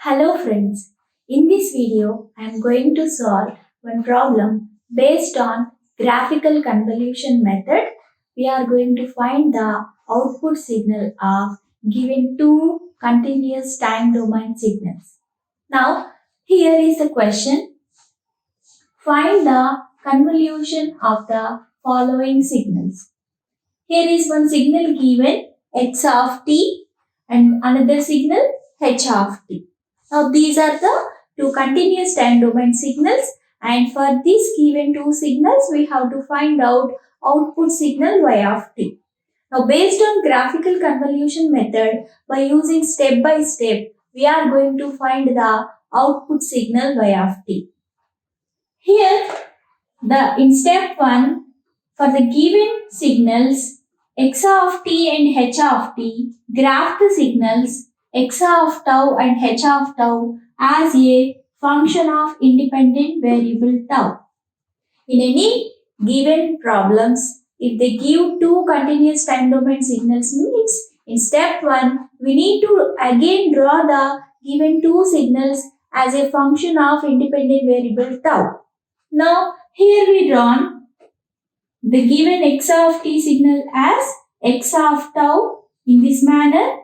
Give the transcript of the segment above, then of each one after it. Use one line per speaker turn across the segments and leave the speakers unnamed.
Hello friends, in this video I am going to solve one problem based on graphical convolution method. We are going to find the output signal of given two continuous time domain signals. Now here is the question. Find the convolution of the following signals. Here is one signal given x of t and another signal h of t. Now these are the two continuous time domain signals, and for these given two signals we have to find out output signal y of t. Now based on graphical convolution method, by using step by step we are going to find the output signal y of t. Here in step 1, for the given signals x of t and h of t, graph the signals x of tau and h of tau as a function of independent variable tau. In any given problems, if they give two continuous time domain signals means in step 1, we need to again draw the given two signals as a function of independent variable tau. Now here we draw the given x of t signal as x of tau in this manner,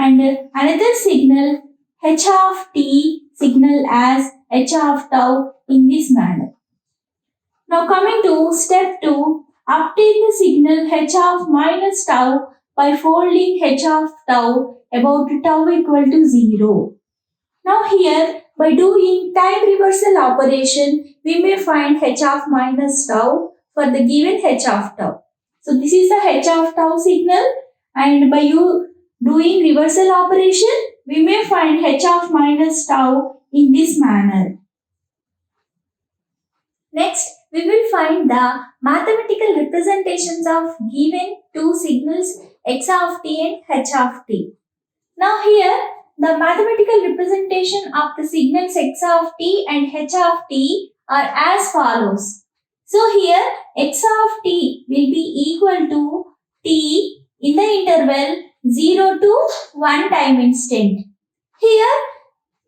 and another signal h of t signal as h of tau in this manner. Now coming to step 2, obtain the signal h of minus tau by folding h of tau about tau equal to 0. Now here by doing time reversal operation, we may find h of minus tau for the given h of tau. So this is the h of tau signal, and by doing reversal operation, we may find h of minus tau in this manner. Next, we will find the mathematical representations of given two signals x of t and h of t. Now here, the mathematical representation of the signals x of t and h of t are as follows. So here x of t will be equal to t in the interval 0 to 1 time instant. Here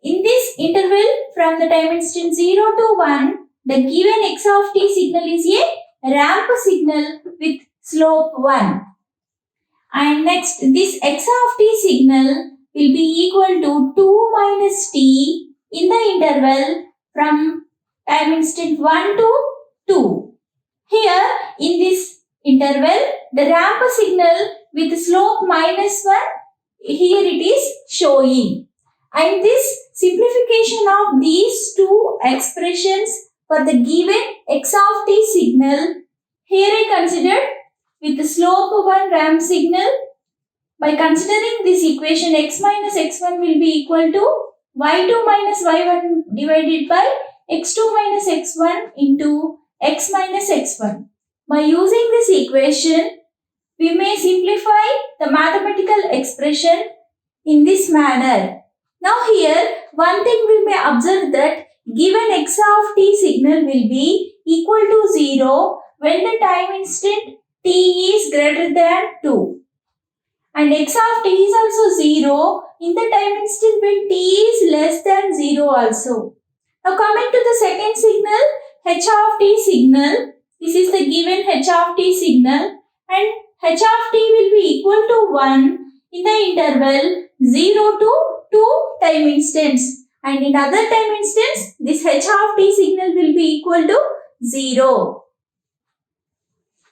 in this interval from the time instant 0 to 1, the given x of t signal is a ramp signal with slope 1. And next this x of t signal will be equal to 2 minus t in the interval from time instant 1 to 2. Here in this interval, the ramp signal with slope minus 1, here it is showing. And this simplification of these two expressions for the given x of t signal, here I considered with the slope 1 ramp signal. By considering this equation, x minus x1 will be equal to y2 minus y1 divided by x2 minus x1 into x minus x1. By using this equation, we may simplify the mathematical expression in this manner. Now here, one thing we may observe that given x of t signal will be equal to 0 when the time instant t is greater than 2. And x of t is also 0 in the time instant when t is less than 0 also. Now coming to the second signal, h of t signal. This is the given h of t signal, and h of t will be equal to 1 in the interval 0 to 2 time instants. And in other time instants, this h of t signal will be equal to 0.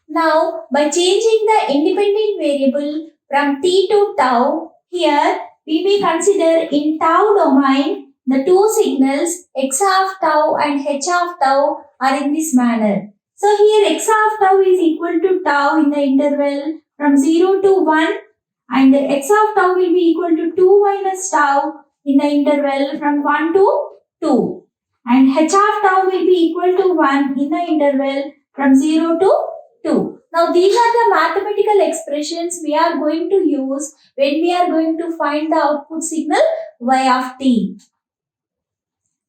Now by changing the independent variable from t to tau, here we may consider in tau domain the two signals x of tau and h of tau are in this manner. So here x of tau is equal to tau in the interval from 0 to 1, and x of tau will be equal to 2 minus tau in the interval from 1 to 2, and h of tau will be equal to 1 in the interval from 0 to 2. Now these are the mathematical expressions we are going to use when we are going to find the output signal y of t.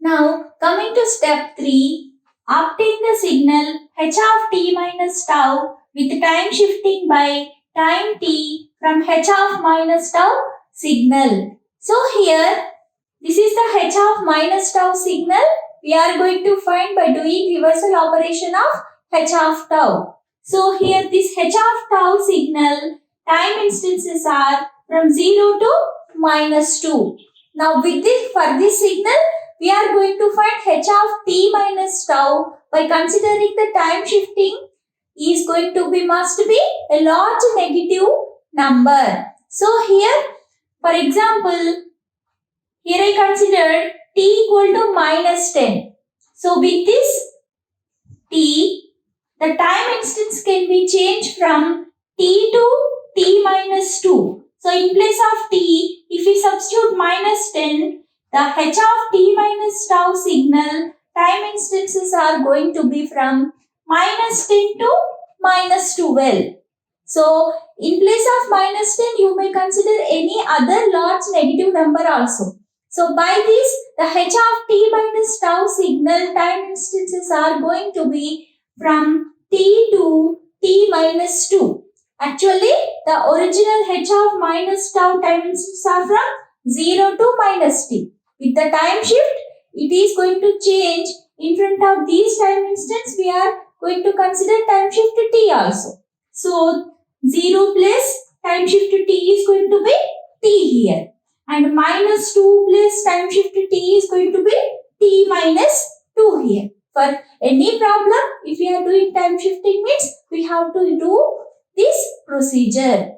Now coming to step 3, obtain the signal h of t minus tau with time shifting by time t from h of minus tau signal. So here This is the h of minus tau signal. We are going to find by doing reversal operation of h of tau. So here this h of tau signal time instances are from 0 to minus 2. Now with this, for this signal, we are going to find h of t minus tau by considering the time shifting is going to be must be a large negative number. So here, for example, here I considered t equal to minus 10. So with this t, the time instance can be changed from t to t minus 2. So in place of t, if we substitute minus 10, the h of t minus tau signal time instances are going to be from minus 10 to minus 12. So in place of minus 10, you may consider any other large negative number also. So by this, the h of t minus tau signal time instances are going to be from t to t minus 2. Actually, the original h of minus tau time instances are from 0 to minus t. With the time shift, it is going to change. In front of these time instance, we are going to consider time shift t also. So 0 plus time shift t is going to be t here. And minus 2 plus time shift t is going to be t minus 2 here. For any problem, if we are doing time shifting means we have to do this procedure.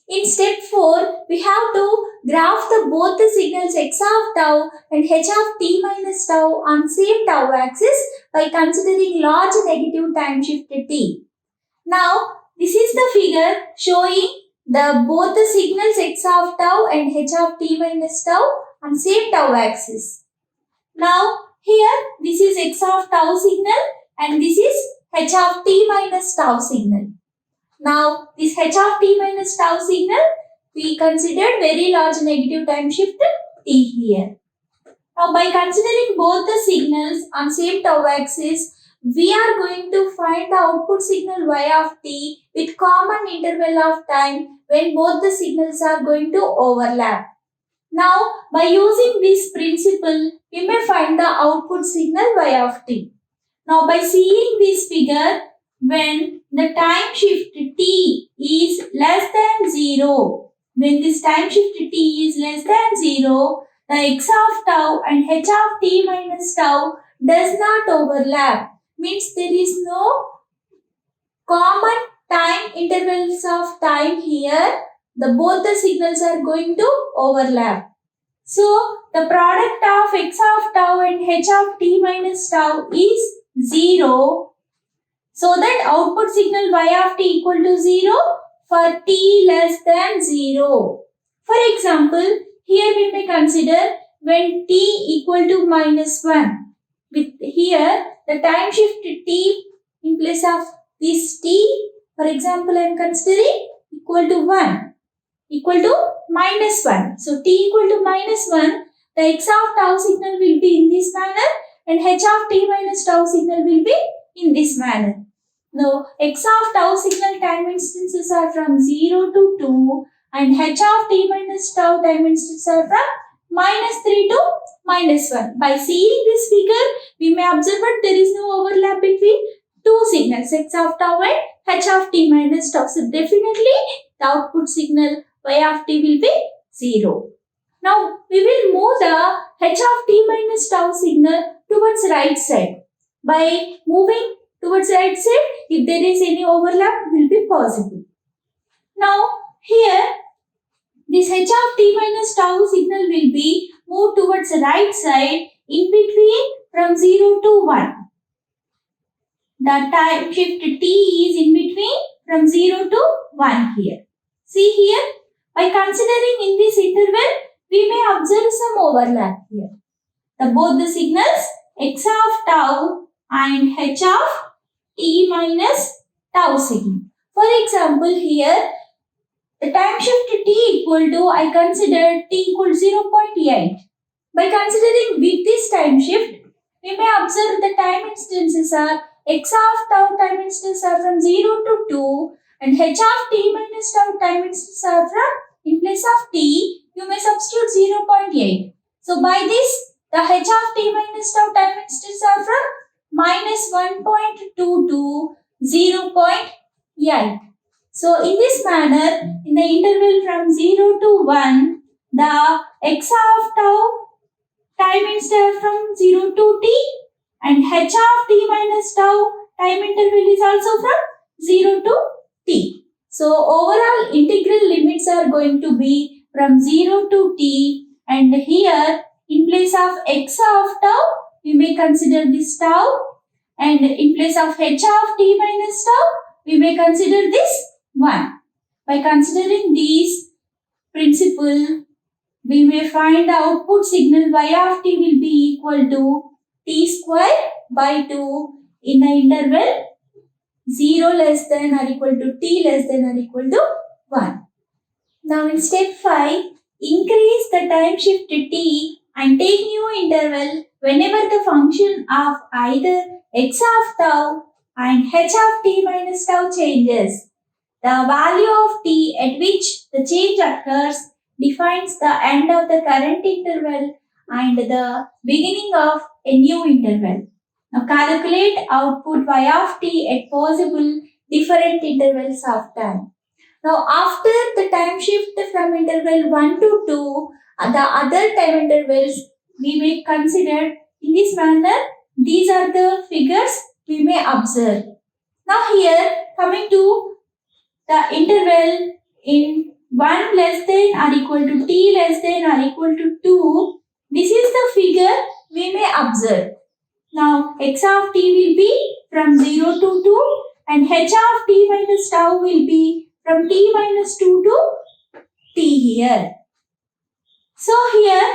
In step 4, we have to graph both the signals x of tau and h of t minus tau on same tau axis by considering large negative time shift t. Now, this is the figure showing both the signals x of tau and h of t minus tau on same tau axis. Now, here this is x of tau signal and this is h of t minus tau signal. Now, this h of t minus tau signal, we considered very large negative time shift t here. Now, by considering both the signals on same tau axis, we are going to find the output signal y of t with common interval of time when both the signals are going to overlap. Now, by using this principle, we may find the output signal y of t. Now, by seeing this figure, when the time shift t is less than 0, when this time shift t is less than 0, the x of tau and h of t minus tau does not overlap. Means there is no common time intervals of time here. Both the signals are going to overlap. So the product of x of tau and h of t minus tau is 0. So that output signal y of t equal to 0 for t less than 0. For example, here we may consider when t equal to minus 1. With here, the time shift t in place of this t, for example, I am considering equal to 1, equal to minus 1. So t equal to minus 1, the x of tau signal will be in this manner and h of t minus tau signal will be in this manner. Now, x of tau signal time instances are from 0 to 2 and h of t minus tau time instances are from minus 3 to minus 1. By seeing this figure, we may observe that there is no overlap between two signals, x of tau and h of t minus tau. So, definitely the output signal y of t will be 0. Now, we will move the h of t minus tau signal towards right side. By moving towards right side, if there is any overlap, will be possible. Now, here, this h of t minus tau signal will be moved towards the right side in between from 0 to 1. The time shift t is in between from 0 to 1 here. See here, by considering in this interval, we may observe some overlap here. Both the signals x of tau and h of t minus tau signal. For example, here, the time shift t equal to, I consider t equal to 0.8. By considering with this time shift, we may observe the time instances are x of tau time instances are from 0 to 2 and h of t minus tau time instances are from, in place of t, you may substitute 0.8. So by this, the h of t minus tau time instants are from minus 1.2 to 0.8. So in this manner, in the interval from 0 to 1, the x of tau time instant from 0 to t and h of t minus tau time interval is also from 0 to t. So overall integral limits are going to be from 0 to t, and here in place of x of tau we may consider this tau, and in place of h of t minus tau we may consider this 1. By considering these principle, we may find the output signal y of t will be equal to t square by 2 in the interval 0 less than or equal to t less than or equal to 1. Now in step 5, increase the time shift t and take new interval whenever the function of either x of tau and h of t minus tau changes. The value of t at which the change occurs defines the end of the current interval and the beginning of a new interval. Now calculate output y of t at possible different intervals of time. Now after the time shift from interval 1 to 2, the other time intervals we may consider in this manner. These are the figures we may observe. Now here coming to the interval in 1 less than or equal to t less than or equal to 2, this is the figure we may observe. Now x of t will be from 0 to 2 and h of t minus tau will be from t minus 2 to t here. So here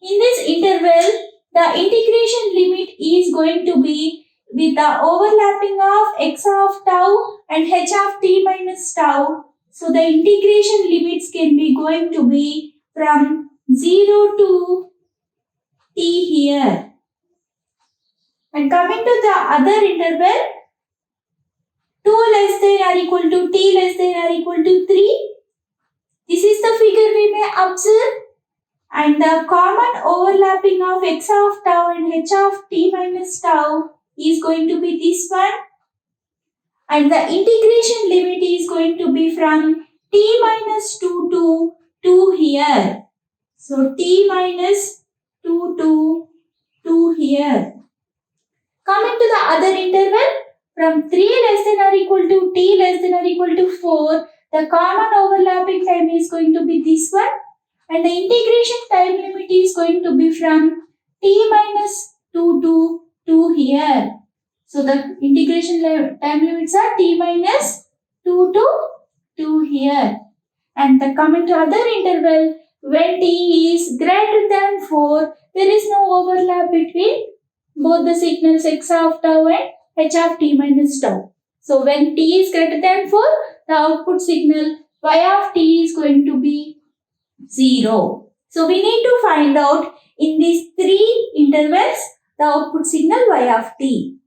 in this interval, the integration limit is going to be with the overlapping of x of tau and h of t minus tau. So the integration limits can be going to be from 0 to t here. And coming to the other interval, 2 less than or equal to t less than or equal to 3. This is the figure we may observe. And the common overlapping of x of tau and h of t minus tau is going to be this one. And the integration limit is going to be from t minus 2 to 2 here. So t minus 2 to 2 here. Coming to the other interval, from 3 less than or equal to t less than or equal to 4, the common overlapping time is going to be this one. And the integration time limit is going to be from t minus 2 to 2 here. So the integration time limits are t minus 2 to 2 here. And the coming to other interval, when t is greater than 4, there is no overlap between both the signals x of tau and h of t minus tau. So when t is greater than 4, the output signal y of t is going to be 0. So we need to find out in these three intervals the output signal y of t.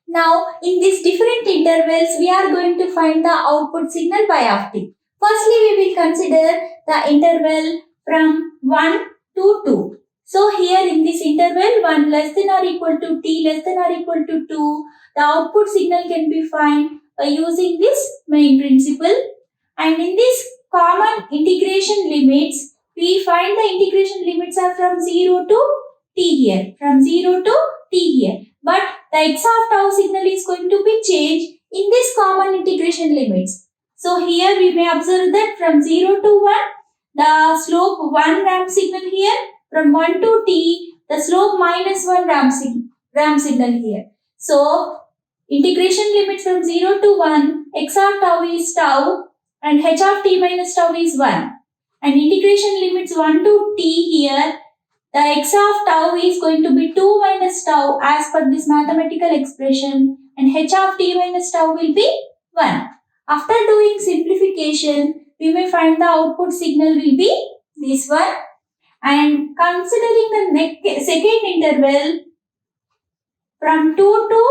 Now in these different intervals we are going to find the output signal y of t. Firstly we will consider the interval from 1 to 2. So here in this interval 1 less than or equal to t less than or equal to 2, the output signal can be found by using this main principle. And in this common integration limits, we find the integration limits are from 0 to t here. From 0 to t here. But the x of tau signal is going to be changed in this common integration limits. So here we may observe that from 0 to 1, the slope 1 ramp signal here. From 1 to t, the slope minus 1 ramp signal here. So integration limits from 0 to 1, x of tau is tau and h of t minus tau is 1. And integration limits 1 to t here, the x of tau is going to be 2 minus tau as per this mathematical expression, and h of t minus tau will be 1. After doing simplification, we may find the output signal will be this one. And considering the second interval from 2 to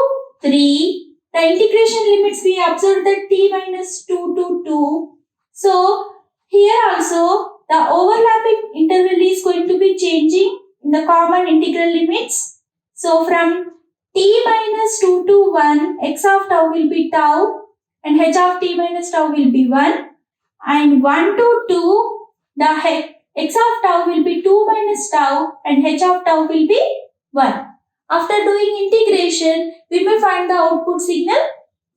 3, the integration limits we observe that t minus 2 to 2. So here also the overlapping interval is going to be changing in the common integral limits. So from t minus 2 to 1, x of tau will be tau and h of t minus tau will be 1. And 1 to 2, the x of tau will be 2 minus tau and h of tau will be 1. After doing integration, we may find the output signal.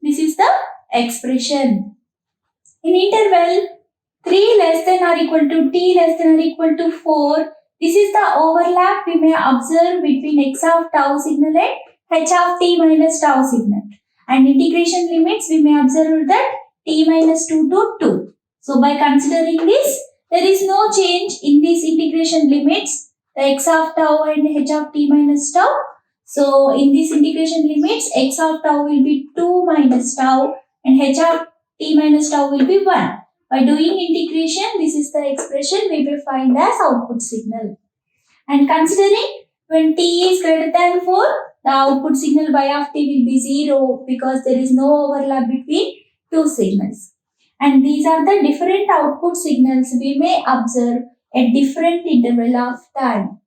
This is the expression. In interval 3 less than or equal to t less than or equal to 4, this is the overlap we may observe between x of tau signal and h of t minus tau signal. And integration limits we may observe that t minus 2 to 2. So by considering this, there is no change in these integration limits, the x of tau and h of t minus tau. So in these integration limits, x of tau will be 2 minus tau and h of t minus tau will be 1. By doing integration, this is the expression we will find as output signal. And considering when t is greater than 4, the output signal y of t will be 0 because there is no overlap between two signals. And these are the different output signals we may observe at different interval of time.